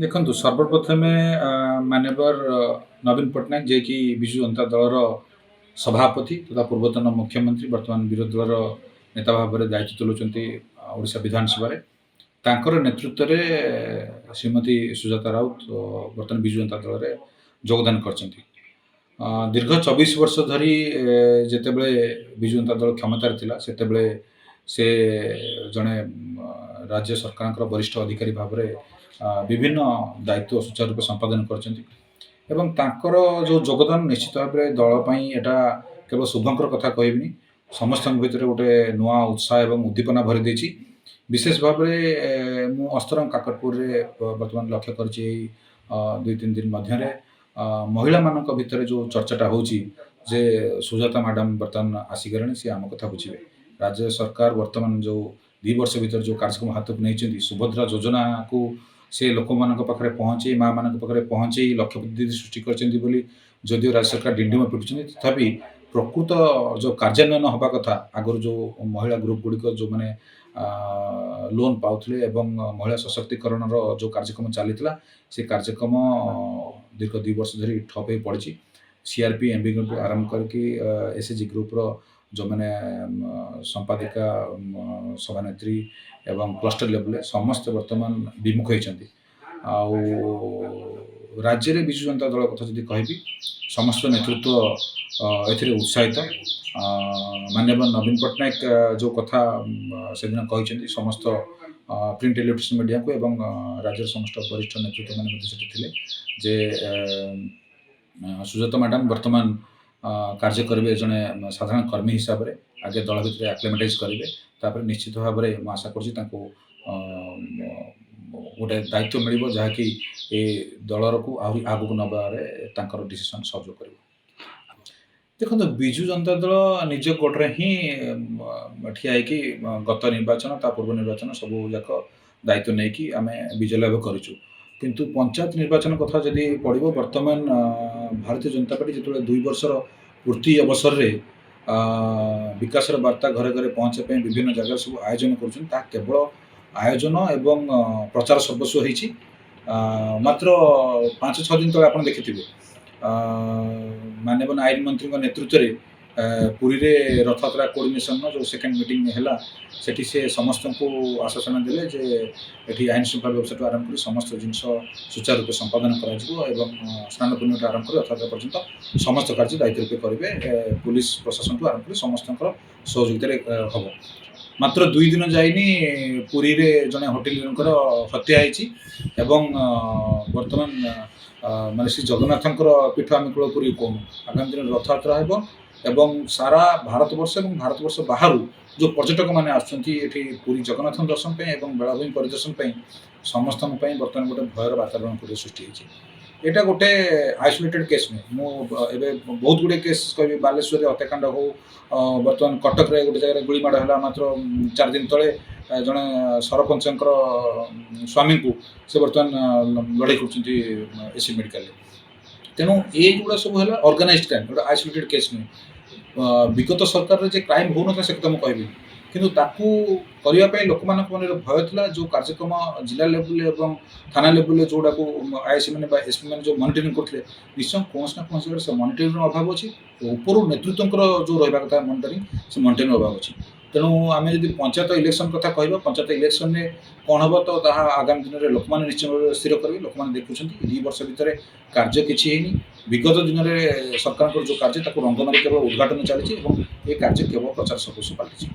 ଦେଖନ୍ତୁ ସର୍ବପ୍ରଥମେ ମାନ୍ୟବର ନବୀନ ପଟ୍ଟନାୟକ ଯିଏକି ବିଜୁ ଜନତା ଦଳର ସଭାପତି ତଥା ପୂର୍ବତନ ମୁଖ୍ୟମନ୍ତ୍ରୀ ବର୍ତ୍ତମାନ ବିରୋଧୀ ଦଳର ନେତା ଭାବରେ ଦାୟିତ୍ୱ ତୁଲାଉଛନ୍ତି ଓଡ଼ିଶା ବିଧାନସଭାରେ। ତାଙ୍କର ନେତୃତ୍ୱରେ ଶ୍ରୀମତୀ ସୁଜାତା ରାଉତ ବର୍ତ୍ତମାନ ବିଜୁ ଜନତା ଦଳରେ ଯୋଗଦାନ କରିଛନ୍ତି। ଦୀର୍ଘ 24 ବର୍ଷ ଧରି ଯେତେବେଳେ ବିଜୁ ଜନତା ଦଳ କ୍ଷମତାରେ ଥିଲା ସେତେବେଳେ ସେ ଜଣେ ରାଜ୍ୟ ସରକାରଙ୍କର ବରିଷ୍ଠ ଅଧିକାରୀ ଭାବରେ ବିଭିନ୍ନ ଦାୟିତ୍ୱ ସୁଚାରୁ ରୂପେ ସମ୍ପାଦନ କରିଛନ୍ତି ଏବଂ ତାଙ୍କର ଯେଉଁ ଯୋଗଦାନ ନିଶ୍ଚିତ ଭାବରେ ଦଳ ପାଇଁ ଏଇଟା କେବଳ ଶୁଭଙ୍କର କଥା କହିବିନି, ସମସ୍ତଙ୍କ ଭିତରେ ଗୋଟେ ନୂଆ ଉତ୍ସାହ ଏବଂ ଉଦ୍ଦୀପନା ଭରି ଦେଇଛି। ବିଶେଷ ଭାବରେ ମୁଁ ଅସ୍ତରଙ୍ଗ କାକଟପୁରରେ ବର୍ତ୍ତମାନ ଲକ୍ଷ୍ୟ କରିଛି ଏଇ 2-3 ଦିନ ମଧ୍ୟରେ ମହିଳାମାନଙ୍କ ଭିତରେ ଯେଉଁ ଚର୍ଚ୍ଚାଟା ହେଉଛି ଯେ ସୁଜାତା ମ୍ୟାଡ଼ାମ୍ ବର୍ତ୍ତମାନ ଆସିଗଲେଣି, ସେ ଆମ କଥା ବୁଝିବେ। ରାଜ୍ୟ ସରକାର ବର୍ତ୍ତମାନ ଯେଉଁ 2 ବର୍ଷ ଭିତରେ ଯେଉଁ କାର୍ଯ୍ୟକ୍ରମ ହାତକୁ ନେଇଛନ୍ତି, ସୁଭଦ୍ରା ଯୋଜନାକୁ ସେ ଲୋକମାନଙ୍କ ପାଖରେ ପହଞ୍ଚେଇ, ମାଆମାନଙ୍କ ପାଖରେ ପହଞ୍ଚେଇ ଲକ୍ଷପତି ସୃଷ୍ଟି କରିଛନ୍ତି ବୋଲି ଯଦିଓ ରାଜ୍ୟ ସରକାର ଡିଣ୍ଡିମ ପିଟୁଛନ୍ତି, ତଥାପି ପ୍ରକୃତ ଯେଉଁ କାର୍ଯ୍ୟାନ୍ୱୟନ ହେବା କଥା, ଆଗରୁ ଯେଉଁ ମହିଳା ଗ୍ରୁପ୍ ଗୁଡ଼ିକ ଯେଉଁମାନେ ଲୋନ୍ ପାଉଥିଲେ ଏବଂ ମହିଳା ସଶକ୍ତିକରଣର ଯେଉଁ କାର୍ଯ୍ୟକ୍ରମ ଚାଲିଥିଲା, ସେ କାର୍ଯ୍ୟକ୍ରମ ଦୀର୍ଘ 2 ବର୍ଷ ଧରି ଠପ୍ ହୋଇ ପଡ଼ିଛି। ସିଆର୍ପି ଏମ୍ବି ଗ୍ରୁପ୍ ଆରମ୍ଭ କରିକି ଏସ୍ଏଚ୍ଜି ଗ୍ରୁପ୍ର ଯେଉଁମାନେ ସମ୍ପାଦିକା, ସଭାନେତ୍ରୀ ଏବଂ କ୍ଲଷ୍ଟର ଲେଭେଲରେ ସମସ୍ତେ ବର୍ତ୍ତମାନ ବିମୁଖ ହୋଇଛନ୍ତି। ଆଉ ରାଜ୍ୟରେ ବିଜୁ ଜନତା ଦଳ କଥା ଯଦି କହିବି, ସମସ୍ତ ନେତୃତ୍ୱ ଏଥିରେ ଉତ୍ସାହିତ। ମାନ୍ୟବର ନବୀନ ପଟ୍ଟନାୟକ ଯେଉଁ କଥା ସେଦିନ କହିଛନ୍ତି, ସମସ୍ତ ପ୍ରିଣ୍ଟ ଇଲେକ୍ଟ୍ରୋନିକ୍ସ ମିଡ଼ିଆକୁ ଏବଂ ରାଜ୍ୟର ସମସ୍ତ ବରିଷ୍ଠ ନେତୃତ୍ୱମାନେ ମଧ୍ୟ ସେଠି ଥିଲେ ଯେ ସୁଜାତା ମ୍ୟାଡ଼ାମ୍ ବର୍ତ୍ତମାନ କାର୍ଯ୍ୟ କରିବେ ଜଣେ ସାଧାରଣ କର୍ମୀ ହିସାବରେ, ଆଗେ ଦଳ ଭିତରେ ଆକ୍ଲିମେଟାଇଜ୍ କରିବେ, ତାପରେ ନିଶ୍ଚିତ ଭାବରେ ମୁଁ ଆଶା କରୁଛି ତାଙ୍କୁ ଗୋଟେ ଦାୟିତ୍ୱ ମିଳିବ ଯାହାକି ଏ ଦଳକୁ ଆହୁରି ଆଗକୁ ନେବାରେ ତାଙ୍କର ଡିସିସନ୍ ସହଯୋଗ କରିବ। ଦେଖନ୍ତୁ, ବିଜୁ ଜନତା ଦଳ ନିଜ ଗୋଡ଼ରେ ହିଁ ଠିଆ ହେଇକି ଗତ ନିର୍ବାଚନ, ତା ପୂର୍ବ ନିର୍ବାଚନ ସବୁ ଯାକ ଦାୟିତ୍ୱ ନେଇକି ଆମେ ବିଜୟ ଲାଭ କରିଛୁ। କିନ୍ତୁ ପଞ୍ଚାୟତ ନିର୍ବାଚନ କଥା ଯଦି ପଡ଼ିବ, ବର୍ତ୍ତମାନ ଭାରତୀୟ ଜନତା ପାର୍ଟି ଯେତେବେଳେ 2 ବର୍ଷର ପୂର୍ତ୍ତି ଅବସରରେ ବିକାଶର ବାର୍ତ୍ତା ଘରେ ଘରେ ପହଞ୍ଚିବା ପାଇଁ ବିଭିନ୍ନ ଜାଗାରେ ସବୁ ଆୟୋଜନ କରୁଛନ୍ତି, ତାହା କେବଳ ଆୟୋଜନ ଏବଂ ପ୍ରଚାର ସର୍ବସ୍ୱ ହେଇଛି। ମାତ୍ର 5-6 ଦିନ ତଳେ ଆପଣ ଦେଖିଥିବେ ମାନ୍ୟବର ଆଇନ ମନ୍ତ୍ରୀଙ୍କ ନେତୃତ୍ୱରେ ପୁରୀରେ ରଥଯାତ୍ରା କୋର୍ଡିନେସନର ଯେଉଁ ସେକେଣ୍ଡ ମିଟିଂ ହେଲା, ସେଠି ସେ ସମସ୍ତଙ୍କୁ ଆଶ୍ୱାସନା ଦେଲେ ଯେ ଏଠି ଆଇନ ଶୃଙ୍ଖଳା ବ୍ୟବସ୍ଥାଠୁ ଆରମ୍ଭ କରି ସମସ୍ତ ଜିନିଷ ସୁଚାରୁ ରୂପେ ସମ୍ପାଦନ କରାଯିବ ଏବଂ ସ୍ନାନ ପୂର୍ଣ୍ଣିମାଠୁ ଆରମ୍ଭ କରି ରଥଯାତ୍ରା ପର୍ଯ୍ୟନ୍ତ ସମସ୍ତ କାର୍ଯ୍ୟ ଦାୟିତ୍ୱ ରୂପେ କରିବେ। ପୁଲିସ ପ୍ରଶାସନଠୁ ଆରମ୍ଭ କରି ସମସ୍ତଙ୍କର ସହଯୋଗିତାରେ ହେବ। ମାତ୍ର 2 ଦିନ ଯାଇନି ପୁରୀରେ ଜଣେ ହୋଟେଲିୟରଙ୍କର ହତ୍ୟା ହେଇଛି ଏବଂ ବର୍ତ୍ତମାନ ମାନେ ଶ୍ରୀ ଜଗନ୍ନାଥଙ୍କର ପୀଠ ଆମେ କୂଳ ପୁରୀ କହୁନୁ, ଆଗାମୀ ଦିନରେ ରଥଯାତ୍ରା ହେବ ଏବଂ ସାରା ଭାରତବର୍ଷ ଏବଂ ଭାରତବର୍ଷ ବାହାରୁ ଯେଉଁ ପର୍ଯ୍ୟଟକମାନେ ଆସୁଛନ୍ତି ଏଠି ପୁରୀ ଜଗନ୍ନାଥଙ୍କ ଦର୍ଶନ ପାଇଁ ଏବଂ ବେଳାଭୂମି ପରିଦର୍ଶନ ପାଇଁ, ସମସ୍ତଙ୍କ ପାଇଁ ବର୍ତ୍ତମାନ ଗୋଟେ ଭୟର ବାତାବରଣ ପୁରୀରେ ସୃଷ୍ଟି ହେଇଛି। ଏଇଟା ଗୋଟେ ଆଇସୋଲେଟେଡ୍ କେସ୍ ନୁହେଁ। ମୁଁ ଏବେ ବହୁତ ଗୁଡ଼ିଏ କେସ୍ କହିବି, ବାଲେଶ୍ୱରରେ ହତ୍ୟାକାଣ୍ଡ ହଉ, ବର୍ତ୍ତମାନ କଟକରେ ଗୋଟେ ଜାଗାରେ ଗୁଳିମାଡ଼ ହେଲା ମାତ୍ର 4 ଦିନ ତଳେ, ଜଣେ ସରପଞ୍ଚଙ୍କର ସ୍ୱାମୀଙ୍କୁ ସେ ବର୍ତ୍ତମାନ ଲଢ଼େଇ କରୁଛନ୍ତି ଏସି ମେଡ଼ିକାଲରେ। ତେଣୁ ଏଇଗୁଡ଼ା ସବୁ ହେଲା ଅର୍ଗାନାଇଜ୍ କ୍ରାଇମ୍, ଗୋଟେ ଆଇସୋଲେଟେଡ୍ କେସ୍ ନୁହେଁ। ବିଗତ ସରକାରରେ ଯେ କ୍ରାଇମ୍ ହେଉନଥିଲା ସେ କଥା ମୁଁ କହିବିନି, କିନ୍ତୁ ତାକୁ କରିବା ପାଇଁ ଲୋକମାନଙ୍କ ମନରେ ଭୟ ଥିଲା। ଯେଉଁ କାର୍ଯ୍ୟକ୍ରମ ଜିଲ୍ଲା ଲେବୁଲରେ ଏବଂ ଥାନା ଲେବୁଲରେ ଯେଉଁଟାକୁ ଆଇଆଇସି ମାନେ ବା ଏସ୍ପି ମାନେ ଯେଉଁ ମନିଟରିଂ କରୁଥିଲେ, ନିଶ୍ଚୟ କୌଣସି ନା କୌଣସି ଜାଗାରେ ସେ ମନିଟରିଂର ଅଭାବ ଅଛି। ଉପରୁ ନେତୃତ୍ୱଙ୍କର ଯେଉଁ ରହିବା କଥା ମନିଟରିଂ, ସେ ମନିଟରିଂ ଅଭାବ ଅଛି। ତେଣୁ ଆମେ ଯଦି ପଞ୍ଚାୟତ ଇଲେକ୍ସନ୍ କଥା କହିବା, ପଞ୍ଚାୟତ ଇଲେକ୍ସନରେ କ'ଣ ହେବ ତ ତାହା ଆଗାମୀ ଦିନରେ ଲୋକମାନେ ନିଶ୍ଚୟ ଭାବେ ସ୍ଥିର କରିବେ। ଲୋକମାନେ ଦେଖୁଛନ୍ତି 2 ବର୍ଷ ଭିତରେ କାର୍ଯ୍ୟ କିଛି ହେଇନି। ବିଗତ ଦିନରେ ସରକାରଙ୍କର ଯେଉଁ କାର୍ଯ୍ୟ ତାକୁ ରଙ୍ଗ ମାରି କେବଳ ଉଦ୍ଘାଟନ ଚାଲିଛି ଏବଂ ଏ କାର୍ଯ୍ୟ କେବଳ ପ୍ରଚାର ସର୍ବସ୍ୱ ପାଲଟିଛି।